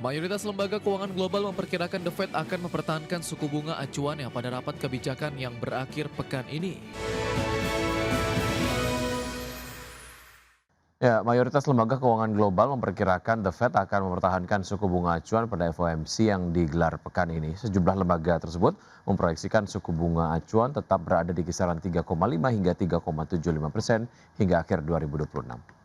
Mayoritas lembaga keuangan global memperkirakan The Fed akan mempertahankan suku bunga acuannya pada rapat kebijakan yang berakhir pekan ini. Ya, mayoritas lembaga keuangan global memperkirakan The Fed akan mempertahankan suku bunga acuan pada FOMC yang digelar pekan ini. Sejumlah lembaga tersebut memproyeksikan suku bunga acuan tetap berada di kisaran 3,5 hingga 3,75% hingga akhir 2026.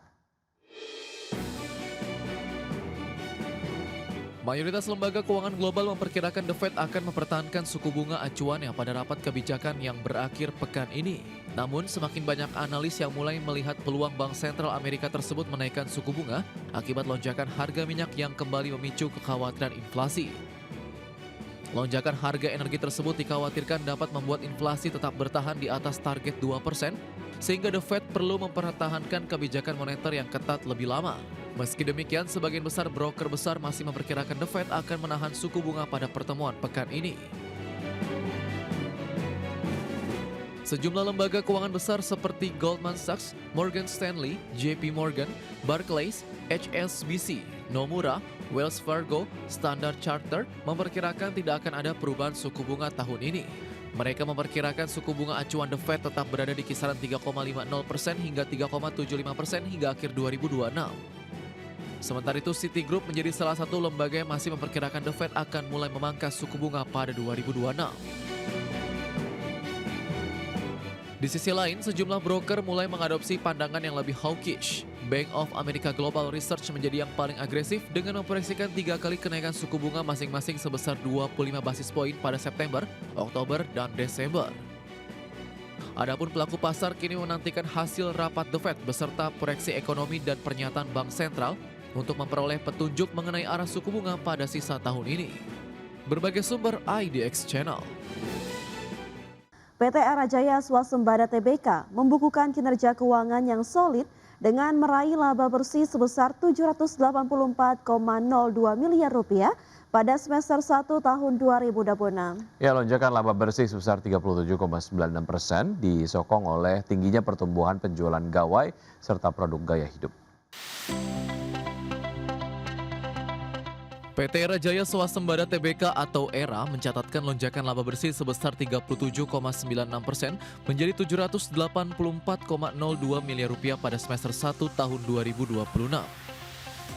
Mayoritas lembaga keuangan global memperkirakan The Fed akan mempertahankan suku bunga acuannya pada rapat kebijakan yang berakhir pekan ini. Namun, semakin banyak analis yang mulai melihat peluang Bank Sentral Amerika tersebut menaikkan suku bunga akibat lonjakan harga minyak yang kembali memicu kekhawatiran inflasi. Lonjakan harga energi tersebut dikhawatirkan dapat membuat inflasi tetap bertahan di atas target 2%, sehingga The Fed perlu mempertahankan kebijakan moneter yang ketat lebih lama. Meski demikian, sebagian besar broker besar masih memperkirakan The Fed akan menahan suku bunga pada pertemuan pekan ini. Sejumlah lembaga keuangan besar seperti Goldman Sachs, Morgan Stanley, JP Morgan, Barclays, HSBC, Nomura, Wells Fargo, Standard Chartered memperkirakan tidak akan ada perubahan suku bunga tahun ini. Mereka memperkirakan suku bunga acuan The Fed tetap berada di kisaran 3,50% hingga 3,75% hingga akhir 2026. Sementara itu, Citigroup menjadi salah satu lembaga yang masih memperkirakan The Fed akan mulai memangkas suku bunga pada 2026. Di sisi lain, sejumlah broker mulai mengadopsi pandangan yang lebih hawkish. Bank of America Global Research menjadi yang paling agresif dengan memproyeksikan 3 kali kenaikan suku bunga masing-masing sebesar 25 basis poin pada September, Oktober, dan Desember. Adapun pelaku pasar kini menantikan hasil rapat The Fed beserta proyeksi ekonomi dan pernyataan Bank Sentral untuk memperoleh petunjuk mengenai arah suku bunga pada sisa tahun ini. Berbagai sumber IDX Channel. PT Era Jaya Swasembada Tbk membukukan kinerja keuangan yang solid dengan meraih laba bersih sebesar Rp784,02 miliar pada semester 1 tahun 2026. Ya, lonjakan laba bersih sebesar 37,96% disokong oleh tingginya pertumbuhan penjualan gawai serta produk gaya hidup. PT Era Jaya Swasembada Tbk atau ERA mencatatkan lonjakan laba bersih sebesar 37,96% menjadi Rp784,02 miliar pada semester 1 tahun 2026.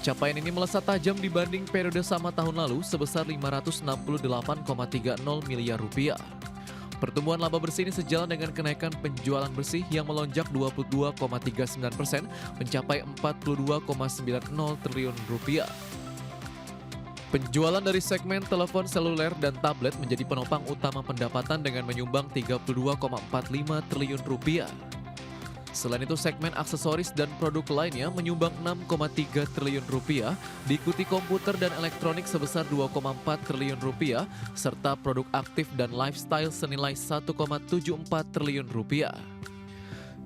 Capaian ini melesat tajam dibanding periode sama tahun lalu sebesar Rp568,30 miliar. Pertumbuhan laba bersih ini sejalan dengan kenaikan penjualan bersih yang melonjak 22,39% mencapai Rp42,90 triliun. Penjualan dari segmen telepon seluler dan tablet menjadi penopang utama pendapatan dengan menyumbang Rp32,45 triliun. Selain itu, segmen aksesoris dan produk lainnya menyumbang Rp6,3 triliun, diikuti komputer dan elektronik sebesar Rp2,4 triliun, serta produk aktif dan lifestyle senilai Rp1,74 triliun.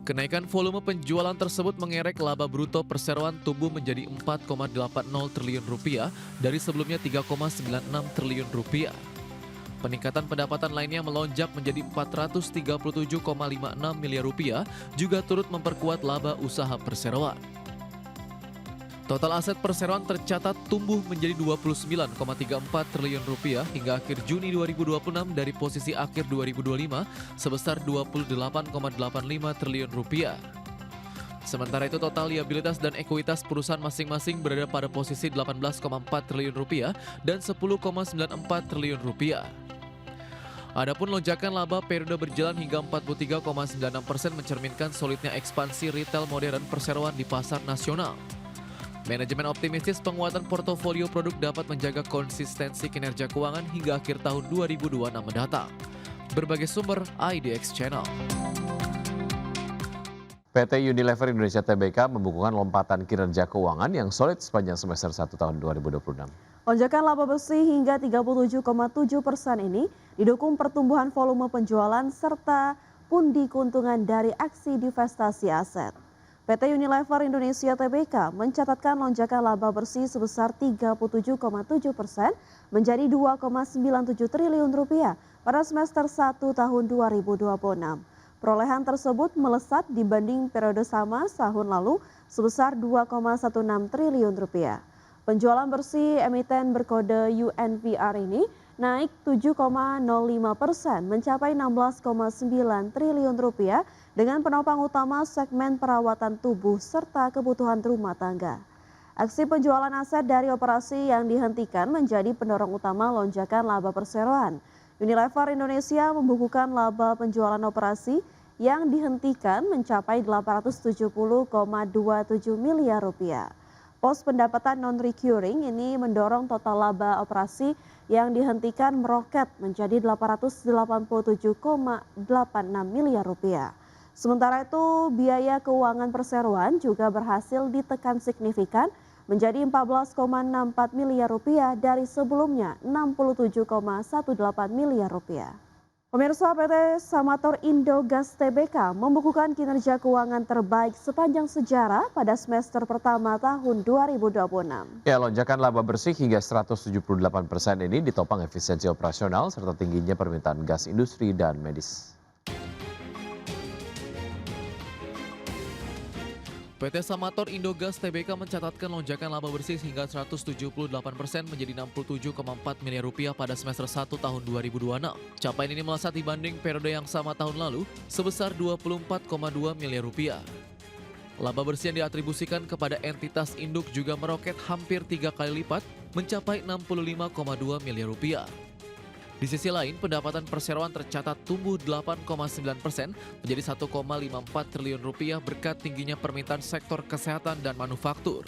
Kenaikan volume penjualan tersebut mengerek laba bruto perseroan tumbuh menjadi Rp4,80 triliun dari sebelumnya Rp3,96 triliun. Peningkatan pendapatan lainnya melonjak menjadi Rp437,56 miliar juga turut memperkuat laba usaha perseroan. Total aset perseroan tercatat tumbuh menjadi Rp29,34 triliun hingga akhir Juni 2026 dari posisi akhir 2025 sebesar Rp28,85 triliun. Sementara itu, total liabilitas dan ekuitas perusahaan masing-masing berada pada posisi Rp18,4 triliun dan Rp10,94 triliun. Adapun lonjakan laba periode berjalan hingga 43,96% mencerminkan solidnya ekspansi retail modern perseroan di pasar nasional. Manajemen optimistis penguatan portofolio produk dapat menjaga konsistensi kinerja keuangan hingga akhir tahun 2026 mendatang. Berbagai sumber IDX Channel. PT Unilever Indonesia Tbk membukukan lompatan kinerja keuangan yang solid sepanjang semester 1 tahun 2026. Lonjakan laba bersih hingga 37,7% ini didukung pertumbuhan volume penjualan serta pundi keuntungan dari aksi divestasi aset. PT Unilever Indonesia Tbk mencatatkan lonjakan laba bersih sebesar 37,7% menjadi Rp2,97 triliun pada semester 1 tahun 2026. Perolehan tersebut melesat dibanding periode sama tahun lalu sebesar Rp2,16 triliun. Penjualan bersih emiten berkode UNVR ini naik 7,05% mencapai 16,9 triliun rupiah dengan penopang utama segmen perawatan tubuh serta kebutuhan rumah tangga. Aksi penjualan aset dari operasi yang dihentikan menjadi pendorong utama lonjakan laba perseroan. Unilever Indonesia membukukan laba penjualan operasi yang dihentikan mencapai 870,27 miliar rupiah. Pos pendapatan non-recurring ini mendorong total laba operasi yang dihentikan meroket menjadi 887,86 miliar rupiah. Sementara itu, biaya keuangan perseroan juga berhasil ditekan signifikan menjadi 14,64 miliar rupiah dari sebelumnya 67,18 miliar rupiah. Pemirsa, PT Samator Indogas Tbk membukukan kinerja keuangan terbaik sepanjang sejarah pada semester pertama tahun 2026. Ya, lonjakan laba bersih hingga 178% ini ditopang efisiensi operasional serta tingginya permintaan gas industri dan medis. PT Samator Indogas Tbk mencatatkan lonjakan laba bersih hingga 178% menjadi 67,4 miliar rupiah pada semester 1 tahun 2026. Capaian ini melesat dibanding periode yang sama tahun lalu sebesar 24,2 miliar rupiah. Laba bersih yang diatribusikan kepada entitas induk juga meroket hampir 3 kali lipat mencapai 65,2 miliar rupiah. Di sisi lain, pendapatan perseroan tercatat tumbuh 8,9% menjadi 1,54 triliun rupiah berkat tingginya permintaan sektor kesehatan dan manufaktur.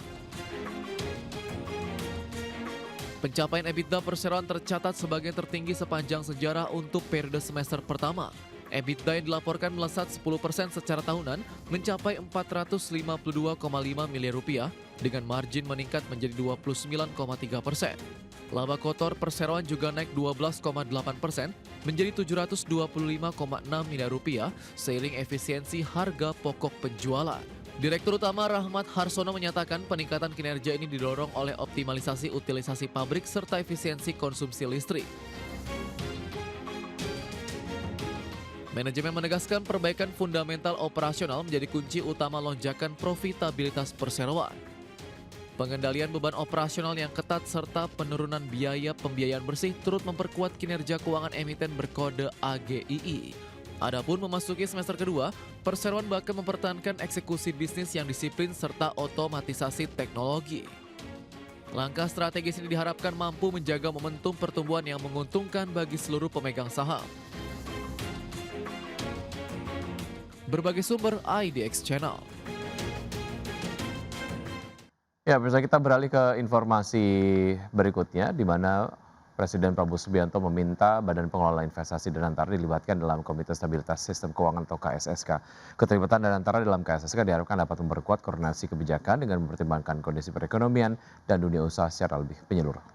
Pencapaian EBITDA perseroan tercatat sebagai tertinggi sepanjang sejarah untuk periode semester pertama. EBITDA yang dilaporkan melesat 10% secara tahunan mencapai 452,5 miliar rupiah dengan margin meningkat menjadi 29,3%. Laba kotor perseroan juga naik 12,8% menjadi 725,6 miliar rupiah seiring efisiensi harga pokok penjualan. Direktur Utama Rahmat Harsono menyatakan peningkatan kinerja ini didorong oleh optimalisasi utilisasi pabrik serta efisiensi konsumsi listrik. Manajemen menegaskan perbaikan fundamental operasional menjadi kunci utama lonjakan profitabilitas perseroan. Pengendalian beban operasional yang ketat serta penurunan biaya pembiayaan bersih turut memperkuat kinerja keuangan emiten berkode AGII. Adapun memasuki semester kedua, perseroan bahkan mempertahankan eksekusi bisnis yang disiplin serta otomatisasi teknologi. Langkah strategis ini diharapkan mampu menjaga momentum pertumbuhan yang menguntungkan bagi seluruh pemegang saham. Berbagai sumber IDX Channel. Ya, bisa kita beralih ke informasi berikutnya, di mana Presiden Prabowo Subianto meminta Badan Pengelola Investasi Danantara dilibatkan dalam Komite Stabilitas Sistem Keuangan atau KSSK. Keterlibatan Danantara dalam KSSK diharapkan dapat memperkuat koordinasi kebijakan dengan mempertimbangkan kondisi perekonomian dan dunia usaha secara lebih menyeluruh.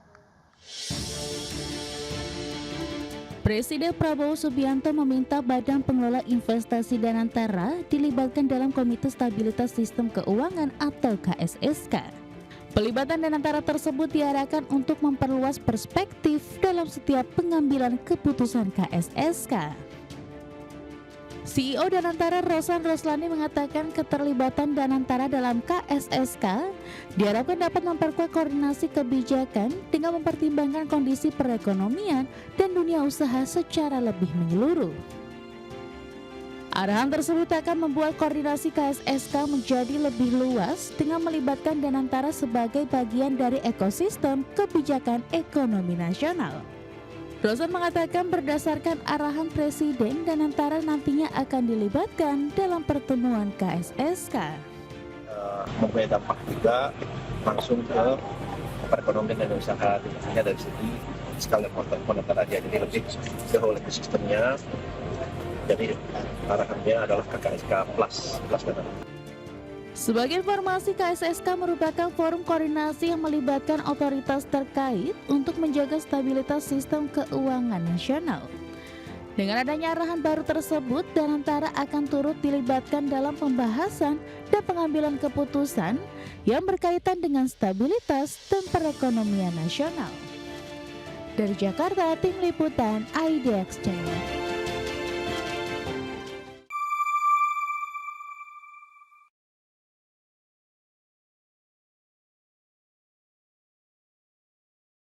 Presiden Prabowo Subianto meminta Badan Pengelola Investasi Danantara dilibatkan dalam Komite Stabilitas Sistem Keuangan atau KSSK. Pelibatan Danantara tersebut diarahkan untuk memperluas perspektif dalam setiap pengambilan keputusan KSSK. CEO Danantara Rosan Roslani mengatakan keterlibatan Danantara dalam KSSK diharapkan dapat memperkuat koordinasi kebijakan dengan mempertimbangkan kondisi perekonomian dan dunia usaha secara lebih menyeluruh. Arahan tersebut akan membuat koordinasi KSSK menjadi lebih luas dengan melibatkan Danantara sebagai bagian dari ekosistem kebijakan ekonomi nasional. Rosan mengatakan berdasarkan arahan Presiden, Danantara nantinya akan dilibatkan dalam pertemuan KSSK. Mempunyai dampak juga langsung ke perekonomian dan usaha, misalnya dari segi fiskal dan moneter aja, jadi lebih ke whole ekosistemnya. Jadi arahannya adalah KSSK plus dana. Sebagai informasi, KSSK merupakan forum koordinasi yang melibatkan otoritas terkait untuk menjaga stabilitas sistem keuangan nasional. Dengan adanya arahan baru tersebut, Danantara akan turut dilibatkan dalam pembahasan dan pengambilan keputusan yang berkaitan dengan stabilitas dan perekonomian nasional. Dari Jakarta, Tim Liputan IDX Channel.